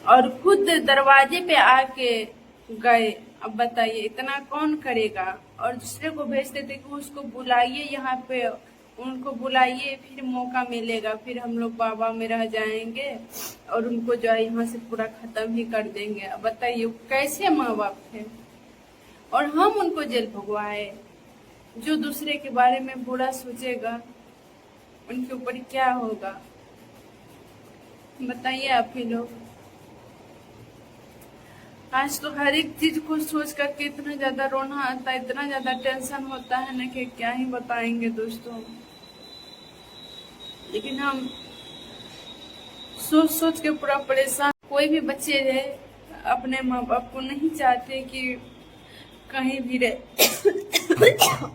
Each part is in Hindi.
और खुद दरवाजे पे आके गए। अब बताइए इतना कौन करेगा। और दूसरे को भेज देते कि उसको बुलाइए यहाँ पे, उनको बुलाइए, फिर मौका मिलेगा, फिर हम लोग बाबा में रह जाएंगे और उनको जो है यहाँ से पूरा खत्म ही कर देंगे। अब बताइए कैसे माँ बाप थे और हम उनको जेल भगवाए। जो दूसरे के बारे में बुरा सोचेगा उनके ऊपर क्या होगा बताइए आप ही लोग। आज तो हर एक चीज को सोच करके इतना ज्यादा रोना आता है, इतना ज्यादा टेंशन होता है ना कि क्या ही बताएंगे दोस्तों। लेकिन हम सोच सोच के पूरा परेशान। कोई भी बच्चे रहे अपने माँ बाप को नहीं चाहते कि कहीं भी रहे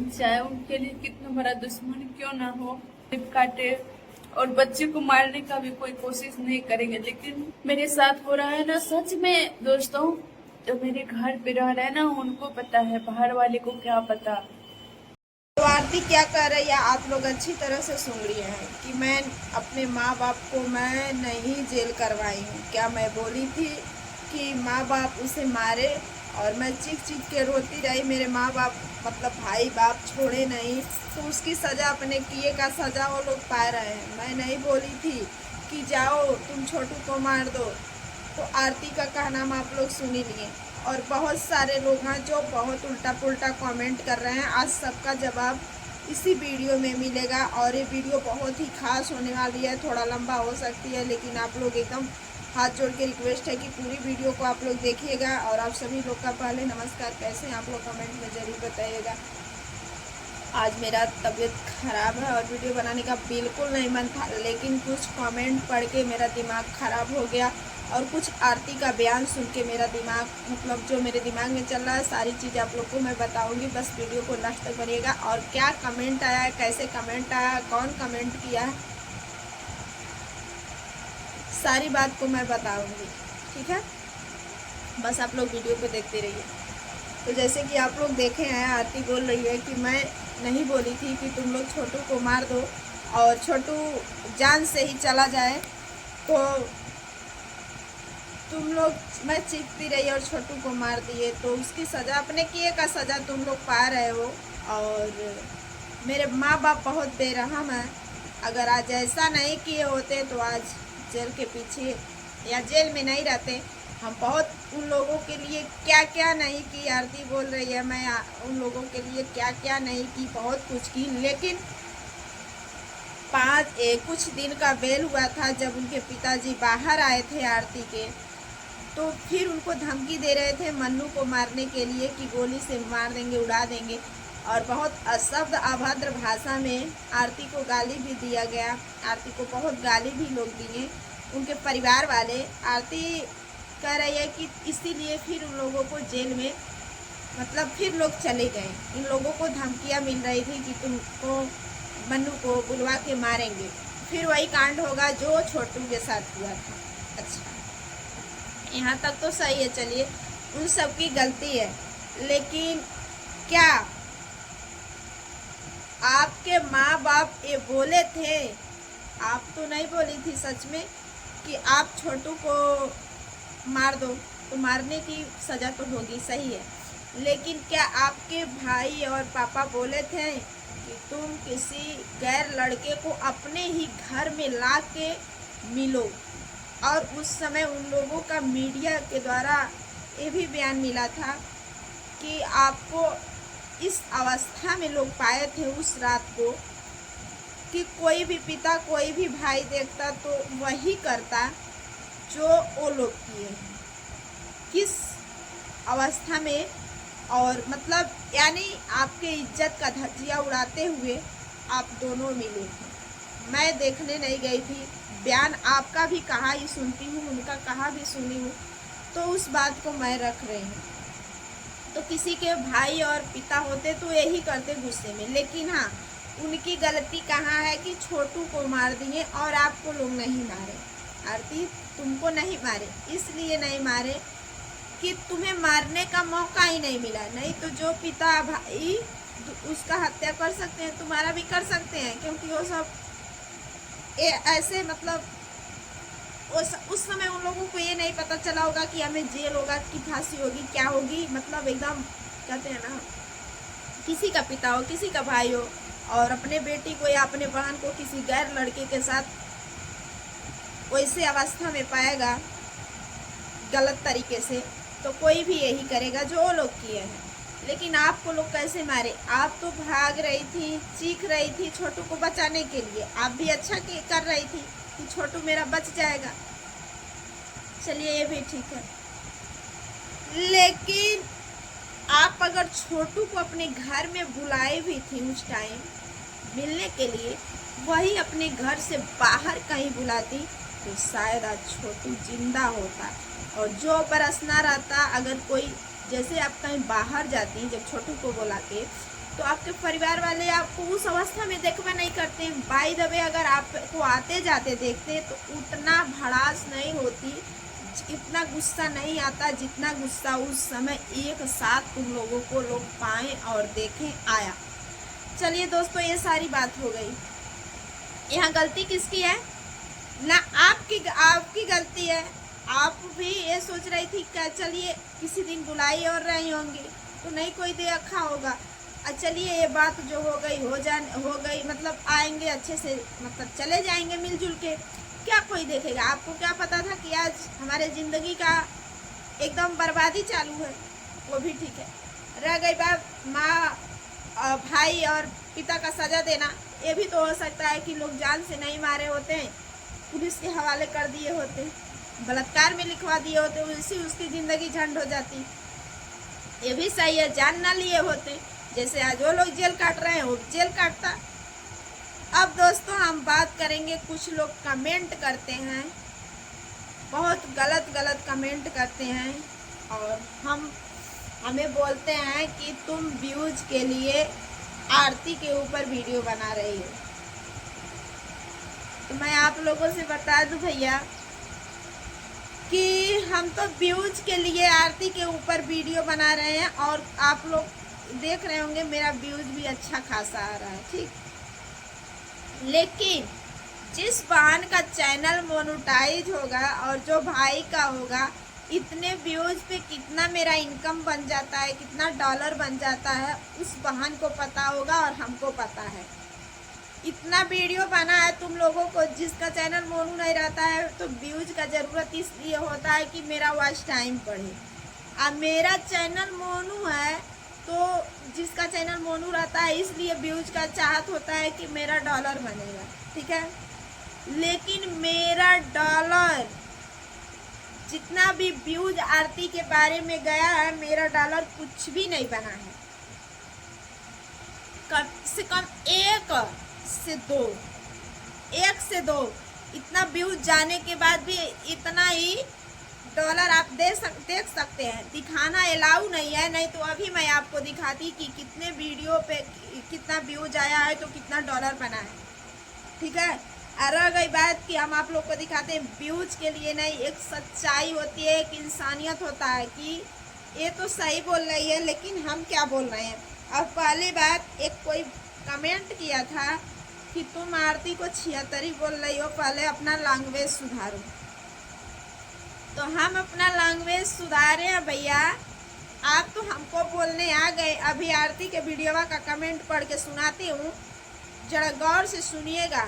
चाहे उनके लिए कितना बड़ा दुश्मन क्यों ना हो, काटे और बच्चे को मारने का भी कोई कोशिश नहीं करेंगे। लेकिन मेरे साथ हो रहा है ना सच में दोस्तों, जो मेरे घर पे रह रहे हैं ना उनको पता है, बाहर वाले को क्या पता। तो आरती क्या कर रही है आप लोग अच्छी तरह से सुन लिए हैं कि मैं अपने माँ बाप को मैं नहीं जेल करवाई हूँ। क्या मैं बोली थी कि माँ बाप उसे मारे और मैं चीख चीख के रोती रही, मेरे माँ बाप मतलब भाई बाप छोड़े नहीं, तो उसकी सज़ा अपने किए का सज़ा वो लोग पा रहे हैं। मैं नहीं बोली थी कि जाओ तुम छोटू को मार दो। तो आरती का कहना आप लोग सुन ही लिए और बहुत सारे लोग हैं जो बहुत उल्टा पुल्टा कमेंट कर रहे हैं। आज सबका जवाब इसी वीडियो में मिलेगा और ये वीडियो बहुत ही खास होने वाली है, थोड़ा लंबा हो सकती है, लेकिन आप लोग एकदम हाथ जोड़ के रिक्वेस्ट है कि पूरी वीडियो को आप लोग देखिएगा। और आप सभी लोग का पहले नमस्कार, कैसे हैं आप लोग कमेंट में ज़रूर बताइएगा। आज मेरा तबीयत ख़राब है और वीडियो बनाने का बिल्कुल नहीं मन था, लेकिन कुछ कमेंट पढ़ के मेरा दिमाग ख़राब हो गया और कुछ आरती का बयान सुन के मेरा दिमाग मतलब जो मेरे दिमाग में चल रहा है सारी चीज़ आप लोग को मैं बताऊंगी। बस वीडियो को लास्ट तक बनिएगा। और क्या कमेंट आया है, कैसे कमेंट आया, कौन कमेंट किया है, सारी बात को मैं बताऊंगी, ठीक है। बस आप लोग वीडियो को देखते रहिए। तो जैसे कि आप लोग देखे हैं, आरती बोल रही है कि मैं नहीं बोली थी कि तुम लोग छोटू को मार दो और छोटू जान से ही चला जाए, तो तुम लोग, मैं चीखती रही और छोटू को मार दिए, तो उसकी सज़ा अपने किए का सज़ा तुम लोग पा रहे हो। और मेरे माँ बाप बहुत बेरहम हैं। अगर आज ऐसा नहीं किए होते तो आज जेल के पीछे या जेल में नहीं रहते। हम बहुत उन लोगों के लिए क्या क्या नहीं की, आरती बोल रही है मैं उन लोगों के लिए क्या क्या नहीं की, बहुत कुछ की। लेकिन कुछ दिन का बेल हुआ था जब उनके पिताजी बाहर आए थे आरती के, तो फिर उनको धमकी दे रहे थे मन्नू को मारने के लिए कि गोली से मार देंगे, उड़ा देंगे। और बहुत अशब्द अभद्र भाषा में आरती को गाली भी दिया गया। आरती को बहुत गाली भी लोग दिए, उनके परिवार वाले। आरती कह रही है कि इसीलिए फिर उन लोगों को जेल में मतलब फिर लोग चले गए। इन लोगों को धमकियाँ मिल रही थी कि तुमको मन्नू को बुलवा के मारेंगे, फिर वही कांड होगा जो छोटू के साथ हुआ था। अच्छा, यहाँ तक तो सही है, चलिए उन सब की गलती है। लेकिन क्या आपके माँ बाप ये बोले थे, आप तो नहीं बोली थी सच में कि आप छोटू को मार दो, तो मारने की सज़ा तो होगी, सही है। लेकिन क्या आपके भाई और पापा बोले थे कि तुम किसी गैर लड़के को अपने ही घर में ला के मिलो? और उस समय उन लोगों का मीडिया के द्वारा ये भी बयान मिला था कि आपको इस अवस्था में लोग पाए थे उस रात को कि कोई भी पिता कोई भी भाई देखता तो वही करता जो वो लोग किए। किस अवस्था में, और मतलब यानी आपके इज्जत का धज्जियाँ उड़ाते हुए आप दोनों मिले थे। मैं देखने नहीं गई थी, बयान आपका भी कहा ही सुनती हूँ, उनका कहा भी सुनी हूँ, तो उस बात को मैं रख रही हूँ। तो किसी के भाई और पिता होते तो यही करते गुस्से में। लेकिन हाँ, उनकी गलती कहाँ है कि छोटू को मार दिए और आपको लोग नहीं मारे। आरती तुमको नहीं मारे, इसलिए नहीं मारे कि तुम्हें मारने का मौका ही नहीं मिला। नहीं तो जो पिता भाई उसका हत्या कर सकते हैं, तुम्हारा भी कर सकते हैं, क्योंकि वो सब ऐसे मतलब उस समय उन लोगों को ये नहीं पता चला होगा कि हमें जेल होगा कि फांसी होगी, क्या होगी, मतलब एकदम कहते हैं ना, किसी का पिता हो, किसी का भाई हो और अपने बेटी को या अपने बहन को किसी गैर लड़के के साथ वैसे अवस्था में पाएगा गलत तरीके से, तो कोई भी यही करेगा जो वो लोग किए हैं। लेकिन आपको लोग कैसे मारे? आप तो भाग रही थी, चीख रही थी छोटू को बचाने के लिए, आप भी अच्छा कर रही थी कि छोटू मेरा बच जाएगा। चलिए ये भी ठीक है, लेकिन आप अगर छोटू को अपने घर में बुलाए भी थी उस टाइम मिलने के लिए, वही अपने घर से बाहर कहीं बुलाती तो शायद आज छोटू जिंदा होता। और जो बरसना रहता, अगर कोई जैसे आप कहीं बाहर जाती जब छोटू को बुला के, तो आपके परिवार वाले आपको उस अवस्था में देखवा नहीं करते। बाय द वे अगर आपको आते जाते देखते तो उतना भड़ास नहीं होती, इतना गुस्सा नहीं आता जितना गुस्सा उस समय एक साथ तुम लोगों को लोग पाए और देखें आया। चलिए दोस्तों, ये सारी बात हो गई। यहाँ गलती किसकी है? ना आपकी गलती है। आप भी ये सोच रही थी क्या चलिए किसी दिन बुलाई और रही होंगी तो नहीं कोई देखा होगा, चलिए ये बात जो हो गई मतलब आएंगे अच्छे से, मतलब चले जाएंगे मिलजुल के, क्या कोई देखेगा? आपको क्या पता था कि आज हमारे ज़िंदगी का एकदम बर्बादी चालू है? वो भी ठीक है। रह गई बात माँ भाई और पिता का सज़ा देना, ये भी तो हो सकता है कि लोग जान से नहीं मारे होते हैं, पुलिस के हवाले कर दिए होते, बलात्कार में लिखवा दिए होते, उसकी ज़िंदगी झंड हो जाती। ये भी सही है, जान ना लिए होते, जैसे आज वो लोग जेल काट रहे हैं वो जेल काटता। अब दोस्तों हम बात करेंगे, कुछ लोग कमेंट करते हैं, बहुत गलत कमेंट करते हैं और हमें बोलते हैं कि तुम व्यूज के लिए आरती के ऊपर वीडियो बना रही हो। तो मैं आप लोगों से बता दूं भैया कि हम तो व्यूज के लिए आरती के ऊपर वीडियो बना रहे हैं और आप लोग देख रहे होंगे मेरा व्यूज भी अच्छा खासा आ रहा है, ठीक। लेकिन जिस बहन का चैनल मोनेटाइज होगा और जो भाई का होगा, इतने व्यूज पे कितना मेरा इनकम बन जाता है, कितना डॉलर बन जाता है, उस बहन को पता होगा और हमको पता है। इतना वीडियो बना है तुम लोगों को, जिसका चैनल मोनू नहीं रहता है तो व्यूज का ज़रूरत इसलिए होता है कि मेरा वॉच टाइम बढ़े। अब मेरा चैनल मोनू है तो जिसका चैनल मोनू रहता है इसलिए व्यूज का चाहत होता है कि मेरा डॉलर बनेगा, ठीक है। लेकिन मेरा डॉलर जितना भी व्यूज आरती के बारे में गया है, मेरा डॉलर कुछ भी नहीं बना है। कम से कम एक से दो इतना व्यूज जाने के बाद भी इतना ही डॉलर आप देख सकते हैं। दिखाना अलाउ नहीं है, नहीं तो अभी मैं आपको दिखाती कि कितने वीडियो पे कितना व्यूज आया है तो कितना डॉलर बना है, ठीक है। और रह गई बात कि हम आप लोग को दिखाते हैं व्यूज के लिए नहीं, एक सच्चाई होती है, एक इंसानियत होता है कि ये तो सही बोल रही है लेकिन हम क्या बोल रहे हैं। अब पहली बात, एक कोई कमेंट किया था कि तुम आरती को 76 बोल रही हो, पहले अपना लैंग्वेज सुधारो। तो हम अपना लैंग्वेज सुधारे हैं भैया, आप तो हमको बोलने आ गए। अभी आरती के वीडियो का कमेंट पढ़ के सुनाती हूँ, जरा गौर से सुनिएगा,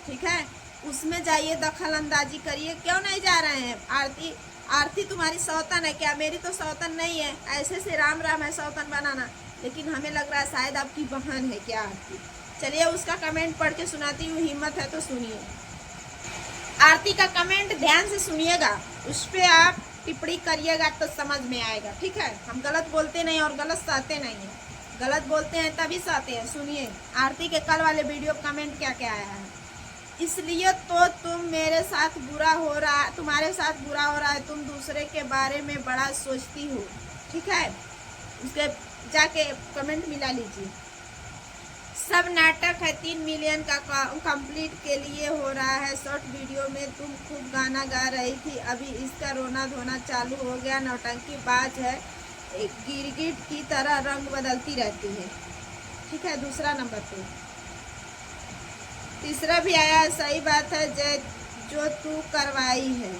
ठीक है। उसमें जाइए, दखल अंदाजी करिए। क्यों नहीं जा रहे हैं? आरती तुम्हारी सौतन है क्या? मेरी तो सौतन नहीं है, ऐसे से राम राम है सौतन बनाना, लेकिन हमें लग रहा है शायद आपकी बहन है क्या आरती। चलिए उसका कमेंट पढ़ के सुनाती हूँ, हिम्मत है तो सुनिए। आरती का कमेंट ध्यान से सुनिएगा, उस पर आप टिप्पणी करिएगा तो समझ में आएगा, ठीक है। हम गलत बोलते नहीं और गलत सहते नहीं हैं, गलत बोलते हैं तभी सहते हैं। सुनिए आरती के कल वाले वीडियो कमेंट क्या क्या आया है। इसलिए तो तुम्हारे साथ बुरा हो रहा है, तुम दूसरे के बारे में बड़ा सोचती हो, ठीक है। उसके जाके कमेंट मिला लीजिए। सब नाटक है, 3 मिलियन का कंप्लीट के लिए हो रहा है। शॉर्ट वीडियो में तुम खूब गाना गा रही थी, अभी इसका रोना धोना चालू हो गया। नौटंकी बाज है, गिरगिट की तरह रंग बदलती रहती है, ठीक है। दूसरा नंबर पे तीसरा भी आया, सही बात है जय, जो तू करवाई है,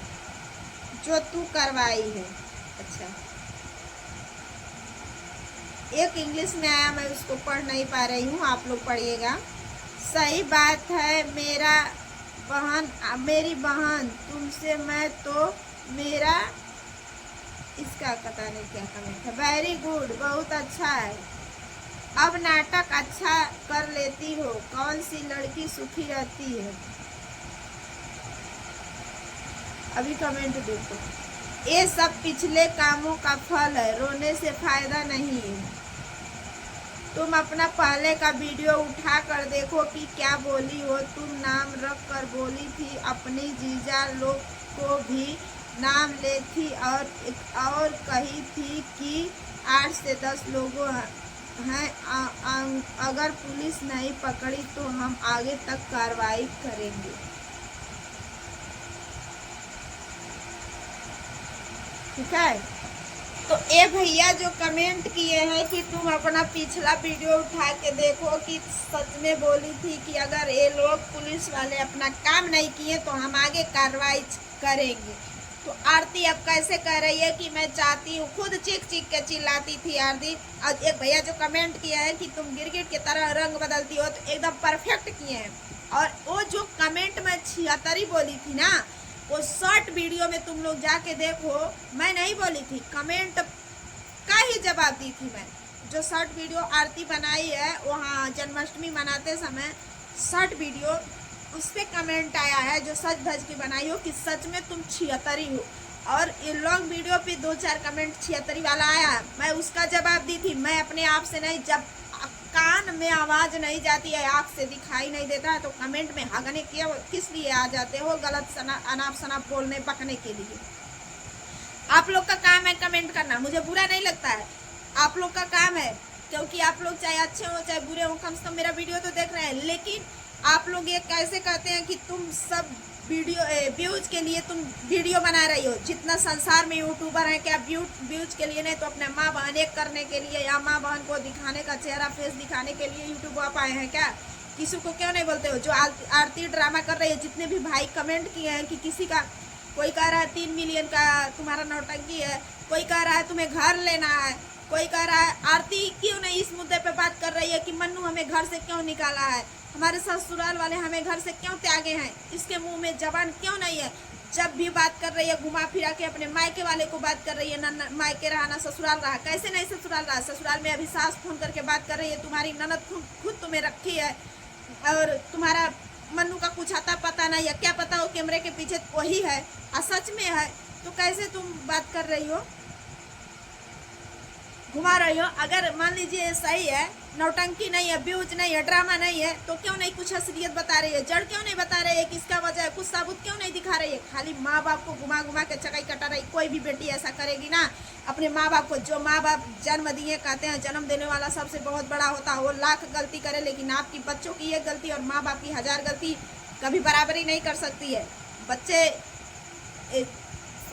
जो तू करवाई है। अच्छा, एक इंग्लिश में आया, मैं उसको पढ़ नहीं पा रही हूँ, आप लोग पढ़िएगा। सही बात है मेरी बहन तुमसे, मैं तो मेरा, इसका पता नहीं क्या कमेंट है। वेरी गुड, बहुत अच्छा है। अब नाटक अच्छा कर लेती हो, कौन सी लड़की सुखी रहती है। अभी कमेंट देखो, ये सब पिछले कामों का फल है, रोने से फायदा नहीं है। तुम अपना पहले का वीडियो उठा कर देखो कि क्या बोली हो। तुम नाम रख कर बोली थी, अपनी जीजा लोग को भी नाम ले थी, और कही थी कि 8 से 10 लोगों हैं, अगर पुलिस नहीं पकड़ी तो हम आगे तक कार्रवाई करेंगे। ठीक है, तो ये भैया जो कमेंट किए हैं कि तुम अपना पिछला वीडियो उठा के देखो कि सच में बोली थी कि अगर ये लोग पुलिस वाले अपना काम नहीं किए तो हम आगे कार्रवाई करेंगे। तो आरती अब कैसे कह रही है कि मैं चाहती हूँ, खुद चीख चीख के चिल्लाती थी आरती। और एक भैया जो कमेंट किया है कि तुम गिरगिट की तरह रंग बदलती हो, तो एकदम परफेक्ट किए हैं। और वो जो कमेंट में 76 बोली थी ना, वो शॉर्ट वीडियो में तुम लोग जाके देखो, मैं नहीं बोली थी, कमेंट का ही जवाब दी थी मैं। जो शॉर्ट वीडियो आरती बनाई है वहाँ जन्माष्टमी मनाते समय, शॉर्ट वीडियो, उस पर कमेंट आया है जो सच धज की बनाई हो कि सच में तुम 76 हो। और ये लॉन्ग वीडियो पे 2-4 कमेंट 76 वाला आया, मैं उसका जवाब दी थी। मैं अपने आप से नहीं, जब कान में आवाज नहीं जाती है, आँख से दिखाई नहीं देता है, तो कमेंट में हगने किस लिए आ जाते हो, गलत अनाप शनाप बोलने बकने के लिए। आप लोग का काम है कमेंट करना, मुझे बुरा नहीं लगता है, आप लोग का काम है, क्योंकि आप लोग चाहे अच्छे हो चाहे बुरे हो, कम से कम मेरा वीडियो तो देख रहे हैं। लेकिन आप लोग ये कैसे कहते हैं कि तुम सब वीडियो व्यूज के लिए तुम वीडियो बना रही हो। जितना संसार में यूट्यूबर हैं, क्या व्यूज के लिए नहीं तो अपने माँ बहन एक करने के लिए, या माँ बहन को दिखाने का चेहरा फेस दिखाने के लिए यूट्यूब आप आए हैं क्या? किसी को क्यों नहीं बोलते हो? जो आरती ड्रामा कर रही है, जितने भी भाई कमेंट किए हैं कि किसी का, कोई कह रहा है 3 मिलियन का तुम्हारा नौटंकी है, कोई कह रहा है तुम्हें घर लेना है, कोई कह रहा है आरती क्यों नहीं इस मुद्दे पे बात कर रही है कि मन्नू हमें घर से क्यों निकाला है, हमारे ससुराल वाले हमें घर से क्यों त्यागे हैं, इसके मुंह में जबान क्यों नहीं है। जब भी बात कर रही है घुमा फिरा के अपने मायके वाले को बात कर रही है, ना मायके रहा ना ससुराल रहा। कैसे नहीं ससुराल रहा? ससुराल में अभी सास फोन करके बात कर रही है, तुम्हारी ननद खुद तुम्हें रखी है, और तुम्हारा मन्नू का कुछ आता पता नहीं है, क्या पता हो कैमरे के पीछे वही है और सच में है, तो कैसे तुम बात कर रही हो, घुमा रही हो? अगर मान लीजिए सही है, नौटंकी नहीं है, व्यूज नहीं है, ड्रामा नहीं है, तो क्यों नहीं कुछ असलियत बता रही है, जड़ क्यों नहीं बता रही है, किसका वजह है, कुछ साबुत क्यों नहीं दिखा रही है? खाली माँ बाप को घुमा घुमा के चकाई कटा रही। कोई भी बेटी ऐसा करेगी ना, अपने माँ बाप को, जो माँ बाप जन्म दिए, कहते हैं जन्म देने वाला सबसे बहुत बड़ा होता है, वो लाख गलती करे, लेकिन आपकी बच्चों की एक गलती और माँ बाप की 1000 गलती कभी बराबरी नहीं कर सकती है। बच्चे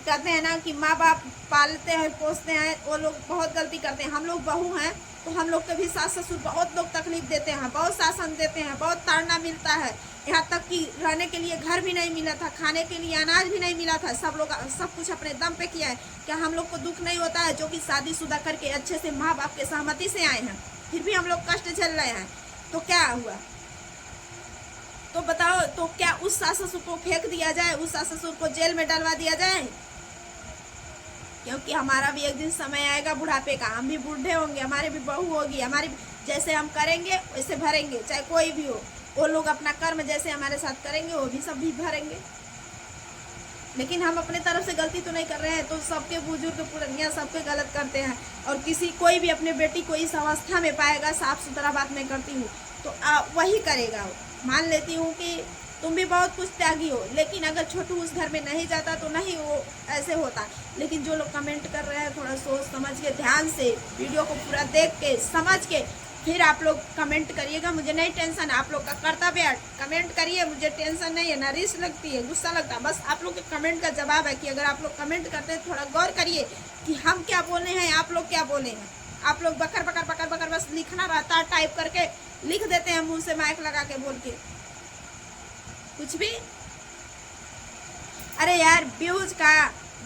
कहते हैं ना कि माँ बाप पालते हैं पोसते हैं, वो लोग बहुत गलती करते हैं। हम लोग बहू हैं तो हम लोग के भी सास ससुर बहुत लोग तकलीफ देते हैं, बहुत शासन देते हैं, बहुत ताड़ना मिलता है, यहाँ तक कि रहने के लिए घर भी नहीं मिला था, खाने के लिए अनाज भी नहीं मिला था। सब लोग सब कुछ अपने दम पे किया है। क्या हम लोग को दुख नहीं होता है जो कि शादीशुदा करके अच्छे से माँ बाप के सहमति से आए हैं, फिर भी हम लोग कष्ट झेल रहे हैं? तो क्या हुआ? तो बताओ, तो क्या उस सास ससुर को फेंक दिया जाए, उस सास ससुर को जेल में डलवा दिया जाए? क्योंकि हमारा भी एक दिन समय आएगा बुढ़ापे का, हम भी बूढ़े होंगे, हमारी भी बहू होगी, हमारी जैसे हम करेंगे वैसे भरेंगे, चाहे कोई भी हो। वो लोग अपना कर्म जैसे हमारे साथ करेंगे वो भी सब भी भरेंगे। लेकिन हम अपने तरफ से गलती तो नहीं कर रहे हैं, तो सबके बुजुर्ग पुरनिया सबके गलत करते हैं, और कोई भी अपने बेटी को इस अवस्था में पाएगा, साफ सुथरा बात मैं करती हूँ, तो वही करेगा वो। मान लेती हूँ कि तुम भी बहुत कुछ त्यागी हो, लेकिन अगर छोटू उस घर में नहीं जाता तो नहीं वो ऐसे होता। लेकिन जो लोग कमेंट कर रहे हैं, थोड़ा सोच समझ के, ध्यान से वीडियो को पूरा देख के समझ के फिर आप लोग कमेंट करिएगा। मुझे नहीं टेंशन, आप लोग का कर्तव्य है, कमेंट करिए, मुझे टेंशन नहीं है, ना रिस लगती है, गुस्सा लगता है। बस आप लोग के कमेंट का जवाब है कि अगर आप लोग कमेंट करते हैं थोड़ा गौर करिए कि हम क्या बोले हैं, आप लोग क्या बोले हैं। आप लोग बकर बकर बकर बकर बस लिखना रहता है, टाइप करके लिख देते हैं, मुँह से माइक लगा के बोल के। कुछ भी। अरे यार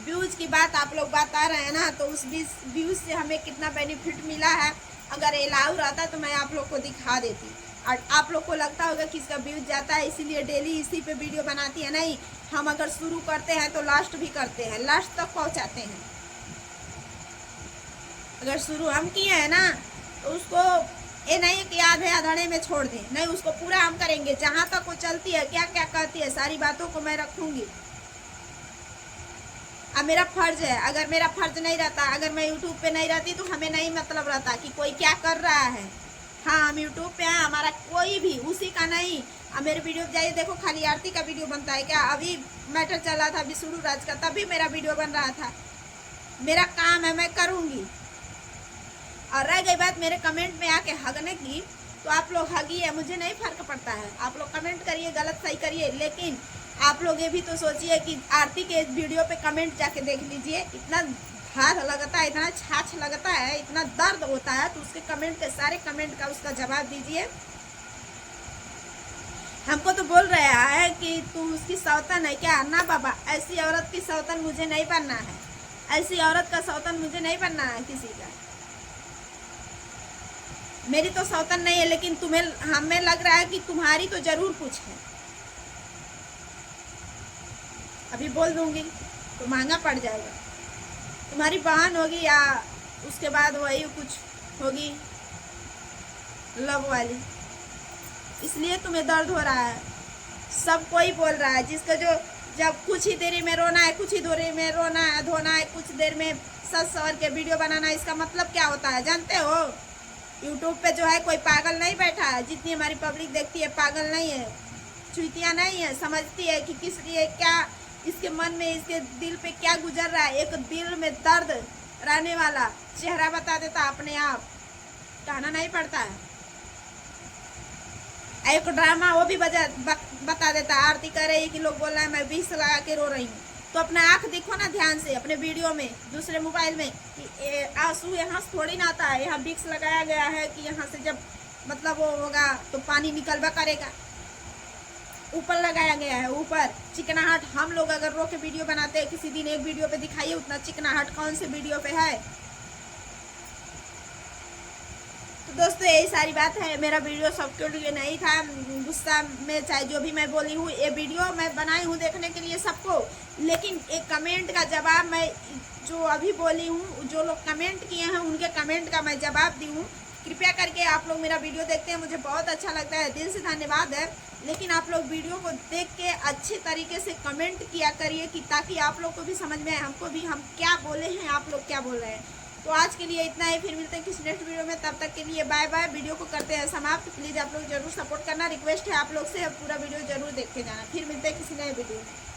व्यूज की बात आप लोग बता रहे हैं ना, तो उस व्यूज से हमें कितना बेनिफिट मिला है, अगर अलाउ रहता तो मैं आप लोग को दिखा देती। और आप लोग को लगता होगा कि इसका व्यूज जाता है इसीलिए डेली इसी पे वीडियो बनाती है। नहीं, हम अगर शुरू करते हैं तो लास्ट भी करते हैं, लास्ट तक पहुंचाते हैं। अगर शुरू हम किए हैं ना तो उसको ये नहीं कि आधे आधड़े में छोड़ दें, नहीं, उसको पूरा हम करेंगे। जहां तक वो चलती है, क्या क्या कहती है, सारी बातों को मैं रखूंगी। अब मेरा फर्ज है, अगर मेरा फर्ज नहीं रहता, अगर मैं यूट्यूब पे नहीं रहती तो हमें नहीं मतलब रहता कि कोई क्या कर रहा है। हाँ, हम यूट्यूब पे हैं, हमारा कोई भी उसी का नहीं। अब मेरे वीडियो जाइए देखो, खाली आरती का वीडियो बनता है क्या? अभी मैटर चल रहा था विष्णु राज का, तभी मेरा वीडियो बन रहा था। मेरा काम है, मैं करूँगी। और रह गई बात मेरे कमेंट में आके हगने की, तो आप लोग हगिए, मुझे नहीं फर्क पड़ता है। आप लोग कमेंट करिए, गलत सही करिए, लेकिन आप लोग ये भी तो सोचिए कि आरती के वीडियो पे कमेंट जाके देख लीजिए, इतना धार लगता है, इतना छाछ लगता है, इतना दर्द होता है, तो उसके कमेंट के सारे कमेंट का उसका जवाब दीजिए। हमको तो बोल रहा है कि तू उसकी सौतन है क्या? ना बाबा, ऐसी औरत की सौतन मुझे नहीं बनना है, ऐसी औरत का सौतन मुझे नहीं बनना है किसी का। मेरी तो सौतन नहीं है, लेकिन तुम्हें, हमें लग रहा है कि तुम्हारी तो जरूर कुछ है। अभी बोल दूंगी तो महंगा पड़ जाएगा। तुम्हारी बहन होगी या उसके बाद वही कुछ होगी लव वाली, इसलिए तुम्हें दर्द हो रहा है। सब कोई बोल रहा है, जिसका जो जब कुछ ही देरी में रोना है, कुछ ही देरी में रोना है, धोना है, कुछ देर में सच सवर के वीडियो बनाना है, इसका मतलब क्या होता है जानते हो? यूट्यूब पे जो है कोई पागल नहीं बैठा है। जितनी हमारी पब्लिक देखती है पागल नहीं है, चुतिया नहीं है, समझती है कि किस लिए, क्या इसके मन में, इसके दिल पे क्या गुजर रहा है। एक दिल में दर्द रहने वाला चेहरा बता देता अपने आप, कहना नहीं पड़ता है। एक ड्रामा वो भी बता देता। आरती कह रही है कि लोग बोल रहे हैं मैं विक्स लगा के रो रही हूँ, तो अपना आंख देखो ना ध्यान से अपने वीडियो में, दूसरे मोबाइल में, कि आंसू यहाँ से थोड़ी ना आता है। यहाँ विक्स लगाया गया है कि यहाँ से जब मतलब वो होगा तो पानी निकलवा करेगा। ऊपर लगाया गया है, ऊपर चिकनाहट। हम लोग अगर रो के वीडियो बनाते हैं, किसी दिन एक वीडियो पे दिखाइए उतना चिकनाहट कौन से वीडियो पे है। तो दोस्तों यही सारी बात है। मेरा वीडियो सबके लिए नहीं था, गुस्सा में चाहे जो भी मैं बोली हूँ, ये वीडियो मैं बनाई हूँ देखने के लिए सबको, लेकिन एक कमेंट का जवाब मैं जो अभी बोली हूँ, जो लोग कमेंट किए हैं उनके कमेंट का मैं जवाब दी हूँ। कृपया करके आप लोग मेरा वीडियो देखते हैं, मुझे बहुत अच्छा लगता है, दिल से धन्यवाद है। लेकिन आप लोग वीडियो को देख के अच्छे तरीके से कमेंट किया करिए, कि ताकि आप लोग को भी समझ में आए, हमको भी हम क्या बोले हैं, आप लोग क्या बोल रहे हैं। तो आज के लिए इतना ही, फिर मिलते हैं किसी नेक्स्ट वीडियो में। तब तक के लिए बाय बाय। वीडियो को करते हैं समाप्त। प्लीज़ आप लोग जरूर सपोर्ट करना, रिक्वेस्ट है आप लोग से, पूरा वीडियो जरूर देख के जाना। फिर मिलते हैं किसी नए वीडियो में।